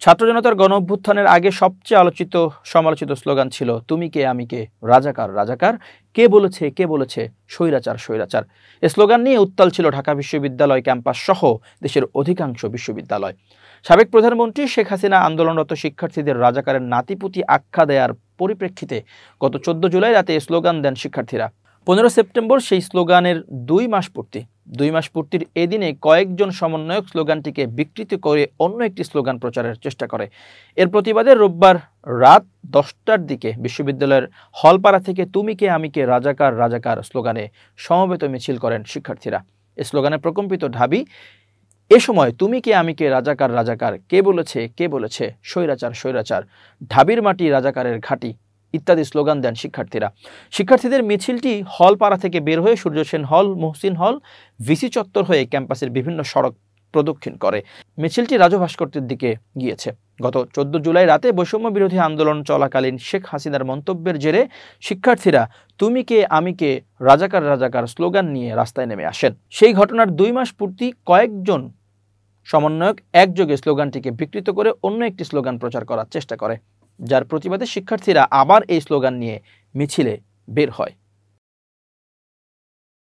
ছাত্র জনতার গণ অভ্যুত্থানের আগে সবচেয়ে সমালোচিত স্লোগান ছিল তুমি কে আমি কে, রাজাকার রাজাকার, কে বলেছে স্বৈরাচার স্বৈরাচার। এ স্লোগান নিয়ে উত্তাল ছিল ঢাকা বিশ্ববিদ্যালয় ক্যাম্পাস সহ দেশের অধিকাংশ বিশ্ববিদ্যালয়। সাবেক প্রধানমন্ত্রী শেখ হাসিনা আন্দোলনরত শিক্ষার্থীদের রাজাকারের নাতিপুতি আখ্যা দেওয়ার পরিপ্রেক্ষিতে গত 14 জুলাই রাতে স্লোগান দেন শিক্ষার্থীরা। 15 সেপ্টেম্বর সেই স্লোগানের 2 মাস পূর্তির এদিনে কয়েকজন সমন্বয়ক স্লোগানটিকে বিকৃত করে অন্য একটি স্লোগান প্রচারের চেষ্টা করে। এর প্রতিবাদে রোববার রাত 10টার দিকে বিশ্ববিদ্যালয়ের হলপাড়া থেকে তুমি কে আমি কে, রাজাকার রাজাকার স্লোগানে সমবেত মিছিল করেন শিক্ষার্থীরা। এ স্লোগানে প্রকম্পিত ঢাবি এ সময় তুমি কে আমি কে, রাজাকার রাজাকার, কে বলেছে স্বৈরাচার স্বৈরাচার, ঢাবির মাটি রাজাকারের ঘাঁটি ইত্যাদি স্লোগান দেন শিক্ষার্থীরা। শিক্ষার্থীদের মিছিলটি হলপাড়া থেকে বের হয়ে সূর্য সেন হল, মহসিন হল, ভিসি চত্বর হয়ে ক্যাম্পাসের বিভিন্ন সড়ক প্রদক্ষিণ করে। মিছিলটি রাজু ভাস্কর্যের দিকে গিয়েছে। গত 14 জুলাই রাতে বৈষম্য বিরোধী আন্দোলন চলাকালীন শেখ হাসিনার মন্তব্যের জেরে শিক্ষার্থীরা তুমি কে আমি কে, রাজাকার রাজাকার স্লোগান নিয়ে রাস্তায় নেমে আসেন। সেই ঘটনার 2 মাস পূর্তি কয়েকজন সমন্বয়ক একযোগে স্লোগানটিকে বিকৃত করে অন্য একটি স্লোগান প্রচার করার চেষ্টা করে, যার প্রতিবাদে শিক্ষার্থীরা আবার এই স্লোগান নিয়ে মিছিলে বের হয়।